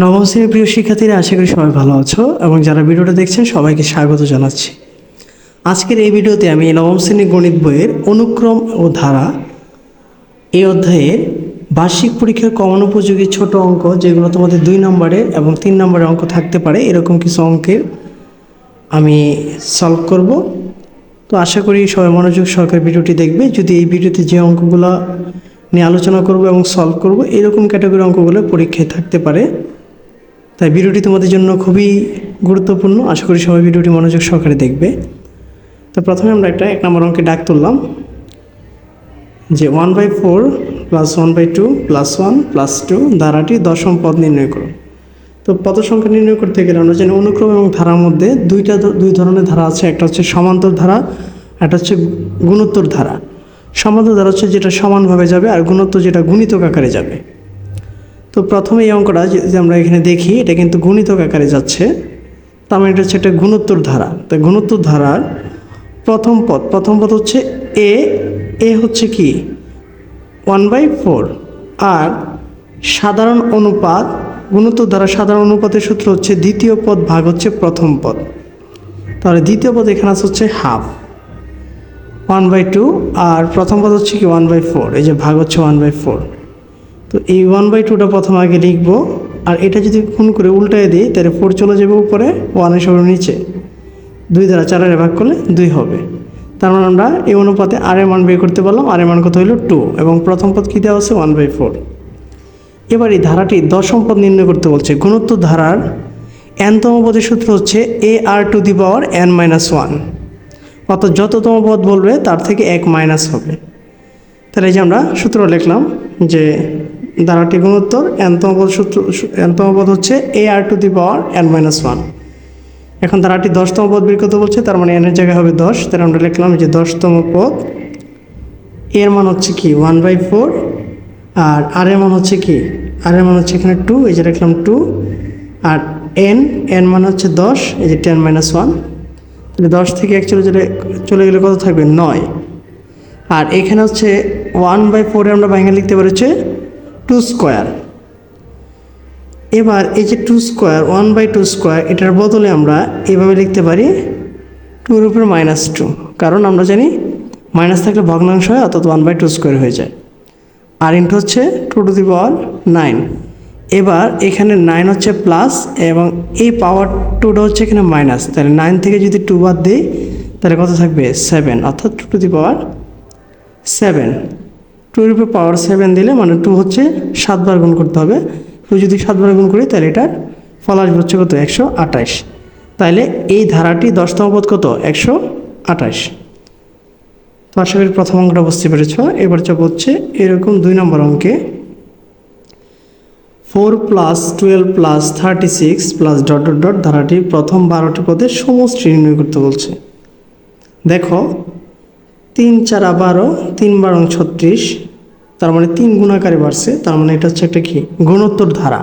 নবম শ্রেণীর প্রিয় শিক্ষার্থীরা, আশা করি সবাই ভালো আছো এবং যারা ভিডিওটা দেখছেন সবাইকে স্বাগত জানাচ্ছি। আজকের এই ভিডিওতে আমি নবম শ্রেণীর গণিত বইয়ের অনুক্রম ও ধারা এই অধ্যায়ের বার্ষিক পরীক্ষার কমন উপযোগী ছোট অঙ্ক, যেগুলো তোমাদের 2 নম্বরের এবং 3 নম্বরের অঙ্ক থাকতে পারে, এরকম কিছু অঙ্কের আমি সলভ করব। তো আশা করি সবাই মনোযোগ সহকারে ভিডিওটি দেখবে। যদি এই ভিডিওতে যে অঙ্কগুলো নিয়ে আলোচনা করব এবং সলভ করব, এরকম ক্যাটাগরি অঙ্কগুলো পরীক্ষায় থাকতে পারে, তাই ভিডিওটি তোমাদের জন্য খুবই গুরুত্বপূর্ণ। আশা করি সবাই ভিডিওটি মনোযোগ সহকারে দেখবে। তো প্রথমে আমরা এক নম্বর অঙ্কে ডাক তুললাম যে 1/4 + 1/2 + 1 + 2 ধারাটি দশম পদ নির্ণয় করো। তো পদ সংখ্যা নির্ণয় করতে গেলে আমরা জানি অনুক্রম এবং ধারার মধ্যে দুই ধরনের ধারা আছে। একটা হচ্ছে সমান্তর ধারা, একটা হচ্ছে গুণোত্তর ধারা। সমান্তর ধারা হচ্ছে যেটা সমানভাবে যাবে, আর গুণোত্তর যেটা গুণিতক আকারে যাবে। তো প্রথমে এই অঙ্কটা যদি আমরা এখানে দেখি, এটা কিন্তু গুণিতক আকারে যাচ্ছে, তার মানে এটা হচ্ছে একটা গুণোত্তর ধারা। তো গুণোত্তর ধারার প্রথম পদ হচ্ছে এ হচ্ছে কি 1/4, আর সাধারণ অনুপাত, গুণোত্তর ধারা সাধারণ অনুপাতের সূত্র হচ্ছে দ্বিতীয় পদ ভাগ হচ্ছে প্রথম পদ। তাহলে দ্বিতীয় পদ এখানে আছে হচ্ছে হাফ 1/2, আর প্রথম পদ হচ্ছে কি 1/4, এই যে ভাগ হচ্ছে 1/4। তো এই 1/2টা প্রথম আগে লিখব, আর এটা যদি খুন করে উল্টায় দিই তাহলে 4 চলে যাবে উপরে, 1 এসে নিচে, 2 দ্বারা 4 ভাগ করলে 2 হবে। তার মানে আমরা এই অনুপাতে আর এর মান বের করতে পারলাম। আর এর মান কত হলো 2, এবং প্রথম পদ কী দেওয়া আছে 1/4। এবার এই ধারাটি দশম পদ নির্ণয় করতে বলছে। গুণোত্তর ধারার n-তম পদের সূত্র হচ্ছে ar⁻n-1, অর্থাৎ যততম পদ বলবে তার থেকে 1 মাইনাস হবে। তাহলে এই যে আমরা সূত্র লিখলাম যে ধারাটি গুণোত্তর, n-তম পদ হচ্ছে ar⁻n-1। এখন ধারাটি 10তম পদ বের করতে বলছে, তার মানে n এর জায়গায় হবে 10। তাহলে আমরা লিখলাম যে 10তম পদ, এর মান হচ্ছে কি 1/4, আর আর এর মান হচ্ছে কি, আর এর মান হচ্ছে এখানে 2, এই যে লিখলাম 2, আর n মান হচ্ছে 10, এই যে 10 - 1। তাহলে 10 থেকে 1 চলে গেলে কত থাকবে 9। আর এখানে হচ্ছে 1/4 আমরা ভাঙা লিখতে পারি হচ্ছে 2 স্কোয়ার। এবার এই যে 2 স্কোয়ার, 1/2 স্কোয়ার, এটার বদলে আমরা এভাবে লিখতে পারি 2 এর উপরে -2, কারণ আমরা জানি মাইনাস থাকলে ভগ্নাংশ হয়, অর্থাৎ 1/2 স্কোয়ার হয়ে যায়। আর ইন্টু হচ্ছে 2⁹9। এবার এখানে 9 হচ্ছে প্লাস, এবং এই পাওয়ার 2টা হচ্ছে এখানে মাইনাস। তাহলে 9 থেকে যদি 2 বাদ দিই তাহলে কত থাকবে 7, অর্থাৎ 2⁻7। 2 এর উপরে পাওয়ার 7 দিলে মানে 2 হচ্ছে 7 বার গুণ করতে হবে। 2 যদি 7 বার গুণ করি তাহলে এটার ফল আসবে হচ্ছে কত 128। তাহলে এই ধারাটি 10তম পদ কত 128। তো আশা করি প্রথম অঙ্কটা বুঝতে পেরেছ। এবার চাপ হচ্ছে এরকম 2 নম্বর অঙ্কে 4 + 12 + 36 + ... ধারাটি প্রথম 12টি পদের সমষ্টি নির্ণয় করতে বলছে। দেখো 3 × 4 = 12, 3 × 12 = 36, তার মানে 3 গুণাকারে বাড়ছে, তার মানে এটা হচ্ছে একটা কি গুণোত্তর ধারা।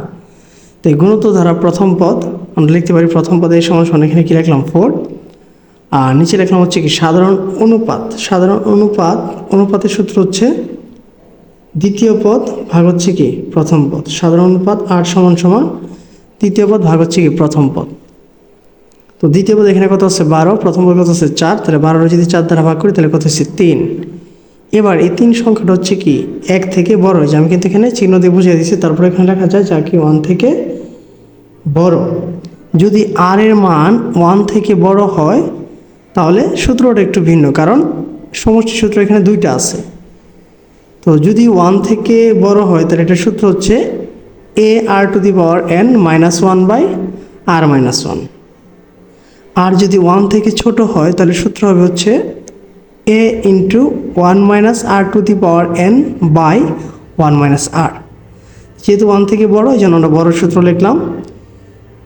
তো এই গুণোত্তর ধারা প্রথম পদ আমরা লিখতে পারি, প্রথম পদে এই সমান এখানে কি লিখলাম 4, আর নিচে লিখলাম হচ্ছে কি সাধারণ অনুপাত। অনুপাতের সূত্র হচ্ছে দ্বিতীয় পদ ভাগ হচ্ছে কি প্রথম পদ। সাধারণ অনুপাত 8 = দ্বিতীয় পদ ভাগ হচ্ছে কি প্রথম পদ। তো দ্বিতীয় পদ এখানে কত হচ্ছে 12, প্রথম পদ কত হচ্ছে 4, তাহলে 12 যদি 4 দ্বারা ভাগ করি তাহলে কত হচ্ছে 3। এবার এই 3 সংখ্যাটা হচ্ছে কি 1 থেকে বড়, যে আমি কিন্তু এখানে চিহ্ন দিয়ে বুঝিয়ে দিচ্ছি, তারপরে এখানে লেখা যায় যা কি 1 থেকে বড়। যদি আর এর মান 1 থেকে বড় হয় তাহলে সূত্রটা একটু ভিন্ন, কারণ সমষ্টি সূত্র এখানে 2টা আছে। তো যদি 1 থেকে বড় হয় তাহলে এটার সূত্র হচ্ছে ar⁻n-1/r-1। আর যদি 1 থেকে ছোট হয় তাহলে সূত্র হবে হচ্ছে a × 1 - r⁻n/1 - r। যেহেতু 1 থেকে বড়, এই জন্য আমরা বড় সূত্র লিখলাম।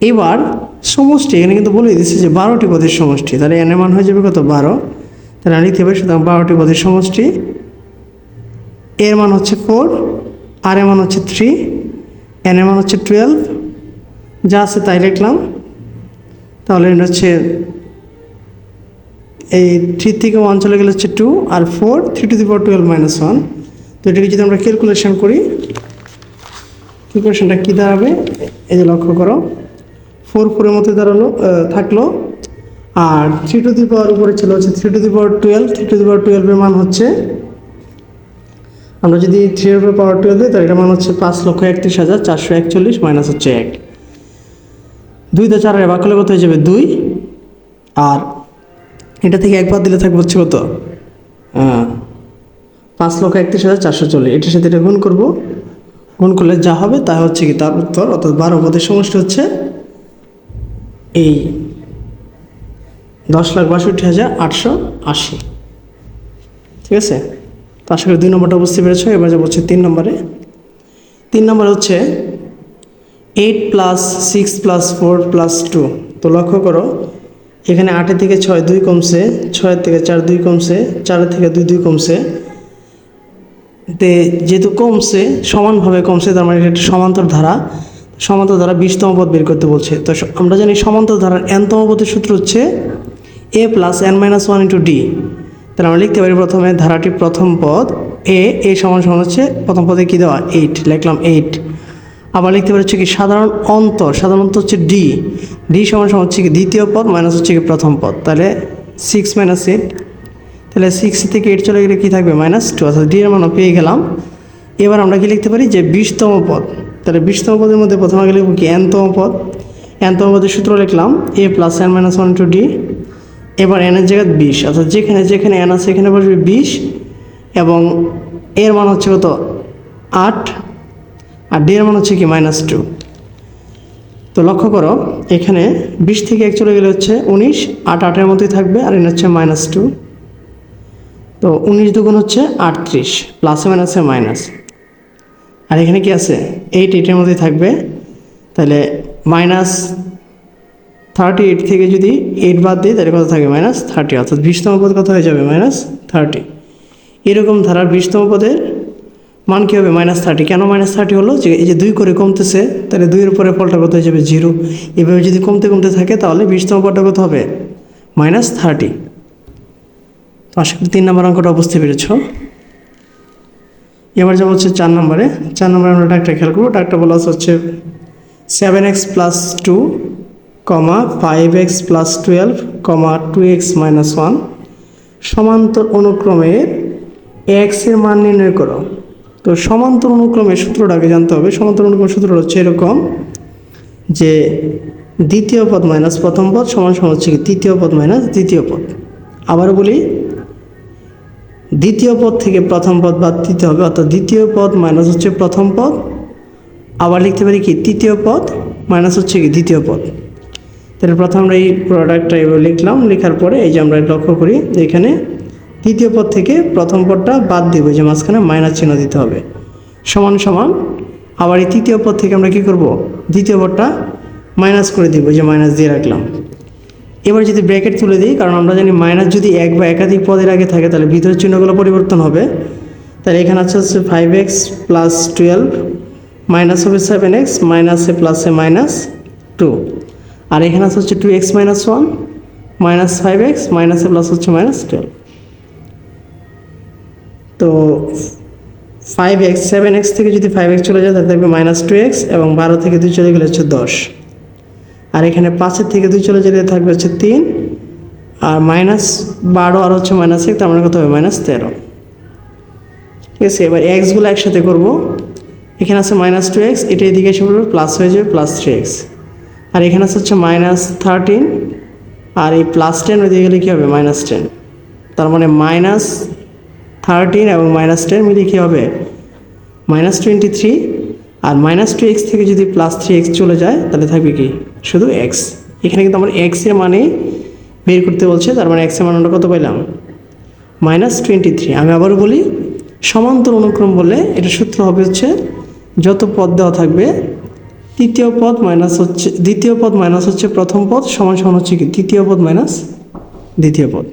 এবার সমষ্টি এখানে কিন্তু বলে দিচ্ছে যে 12টি পদের সমষ্টি, তাহলে n এর মান হয়ে যাবে কত 12। তাহলে আমি লিখতে পারি সুতরাং 12টি পদের সমষ্টি, এর মান হচ্ছে 4, আর এর মান হচ্ছে 3, n এর মান হচ্ছে 12, যা আছে তাই লিখলাম। তাহলে এটা হচ্ছে এই 3 থেকে 1 চলে গেলে হচ্ছে 2, আর 4 3⁻12 - 1। তো এটাকে যদি আমরা ক্যালকুলেশন করি, ক্যালকুলেশনটা কী দাঁড়াবে এই যে লক্ষ্য করো 4 4 এর মধ্যে দাঁড়ালো থাকলো, আর 3 টু দি পাওয়ার উপরে ছিল হচ্ছে 3 to the power 12। 3 to the পাওয়ার 12 এর মান হচ্ছে, আমরা যদি 3 এর উপরে পাওয়ার 12 দিই তাহলে এটার মান হচ্ছে 5,31,441 মাইনাস হচ্ছে 1। 2 দিয়ে 4 এর ভাগ করলে কত হয়ে যাবে 2, আর এটা থেকে একবার দিলে থাকবে হচ্ছে কত 5,31,440। এটার সাথে এটা গুণ করবো, গুণ করলে যা হবে তা হচ্ছে কি তার উত্তর, অর্থাৎ 12 পদের সমষ্টি হচ্ছে এই 10,62,880। ঠিক আছে, তো আশা করি 2 নম্বরটা বুঝতে পেরেছো। এবার যাবো হচ্ছে 3 নম্বরে। 3 নম্বর হচ্ছে 8 + 6 + 4 + 2। তো লক্ষ্য করো এখানে 8 থেকে 6 2 কমছে, 6 থেকে 4 2 কমছে, 4 থেকে 2 2 কমছে। যেহেতু কমছে সমানভাবে কমছে, তার মানে এটা সমান্তর ধারা। সমান্তর ধারা 20তম পদ বের করতে বলছে। তো আমরা জানি সমান্তর ধারার nতম পদের সূত্র হচ্ছে a + n - 1 * d। তাহলে আমরা লিখতে পারি প্রথমে ধারাটি প্রথম পদ a সমান সমান হচ্ছে প্রথম পদে কি দেওয়া 8, লিখলাম 8। আবার লিখতে পারি হচ্ছে কি সাধারণ অন্তর হচ্ছে d সমান সমান হচ্ছে কি দ্বিতীয় পদ মাইনাস হচ্ছে কি প্রথম পদ। তাহলে 6 - 8, তাহলে 6 থেকে 8 চলে গেলে কী থাকবে -2, অর্থাৎ ডি এর মানও পেয়ে গেলাম। এবার আমরা কি লিখতে পারি যে 20তম পদ। তাহলে 20তম পদের মধ্যে প্রথমে আগে লিখব কি nতম পদ। nতম পদের সূত্র লিখলাম a + n - 1 * d। এবার n এর জায়গায় 20, অর্থাৎ যেখানে যেখানে n আছে এখানে বসবে 20, এবং এর মান হচ্ছে কত 8, আর ডি এর মান হচ্ছে কি -2। তো লক্ষ্য করো এখানে 20 থেকে 1 চলে গেলে হচ্ছে 19, 8 8 মতোই থাকবে, আর এন হচ্ছে -2। তো 19 দুগুণ হচ্ছে 38, প্লাসে মাইনাসে মাইনাস, আর এখানে কি আছে 8 8 মধ্যেই থাকবে। তাহলে -38 থেকে যদি 8 বাদ দিই তাহলে কত থাকে -30, অর্থাৎ 20তম পদ কত হয়ে যাবে -30। এরকম ধারার 20তম পদের মান কী হবে -30। কেন -30 হলো, যে এই যে 2 করে কমতেছে, তাহলে 2 এর উপরে ফলটা কত হয়ে যাবে 0। এভাবে যদি কমতে কমতে থাকে তাহলে 20তম পদটা কত হবে -30। তো আশা করি 3 নম্বর অঙ্কটা বুঝতে পেরেছ। এবার যাবো হচ্ছে 4 নম্বরে। 4 নম্বরে আমরা ডাকটা খেয়াল করবো। ডাকটা বলা হচ্ছে 7x + 2, 5x + 12, 2x - 1 সমান্তর অনুক্রমের x এর মান নির্ণয় করো। তো সমান্তর অনুক্রমের সূত্রটাকে জানতে হবে। সমান্তর অনুক্রমের সূত্রটা হচ্ছে এরকম যে দ্বিতীয় পদ মাইনাস প্রথম পদ সমান সমান হচ্ছে কি তৃতীয় পদ মাইনাস দ্বিতীয় পদ। আবার বলি, দ্বিতীয় পদ থেকে প্রথম পদ বাদ দিতে হবে, অর্থাৎ দ্বিতীয় পদ মাইনাস হচ্ছে প্রথম পদ। আবার লিখতে পারি কি তৃতীয় পদ মাইনাস হচ্ছে কি দ্বিতীয় পদ। তাহলে প্রথম আমরা এই প্রোডাক্টটা এবার লিখলাম, লেখার পরে এই যে আমরা লক্ষ্য করি এখানে দ্বিতীয় পদ থেকে প্রথম পদটা বাদ দিব, যে মাঝখানে মাইনাস চিহ্ন দিতে হবে, সমান সমান। আবার এই তৃতীয় পদ থেকে আমরা কি করব, দ্বিতীয় পদটা মাইনাস করে দিব, যে মাইনাস দিয়ে রাখলাম। এবার যদি ব্র্যাকেট তুলে দিই, কারণ আমরা জানি মাইনাস যদি এক বা একাধিক পদের আগে থাকে তাহলে ভিতরের চিহ্নগুলো পরিবর্তন হবে। তাহলে এখানে হচ্ছে 5x + 12 মাইনাস হবে 7x মাইনাসে প্লাসে -2, আর এখানে হচ্ছে 2x - 1 -5x মাইনাসে প্লাস হচ্ছে -12। তো 5x 7x থেকে যদি 5x চলে যায় তাহলে থাকবে -2x, এবং 12 থেকে 2 চলে গেলে হচ্ছে 10, আর এখানে 5 থেকে 2 চলে যেতে থাকবে হচ্ছে 3, আর -12 আর হচ্ছে -1, তার মানে কত হবে -13। ঠিক আছে, এবার এক্সগুলো একসাথে করব। এখানে আছে -2x, এটা এদিকে এসে পড়বে প্লাস হয়ে যাবে +3x, আর এখানে আছে হচ্ছে -13, আর এই +10 ওইদিকে গেলে কী হবে -10। তার মানে -13 এবং -10 মিলে কী হবে -23, আর -2x থেকে যদি +3x চলে যায় তাহলে থাকবে কি শুধু x। এখানে কিন্তু আমার x এর মানে বের করতে বলছে, তার মানে x এর মান আমরা কত পাইলাম -23। আমি আবারও বলি, সমান্তর অনুক্রম বলে এটা সূত্র হবে হচ্ছে যত পদ দেওয়া থাকবে দ্বিতীয় পদ মাইনাস হচ্ছে প্রথম পদ সমান সমান হচ্ছে কি তৃতীয় পদ মাইনাস দ্বিতীয় পদ।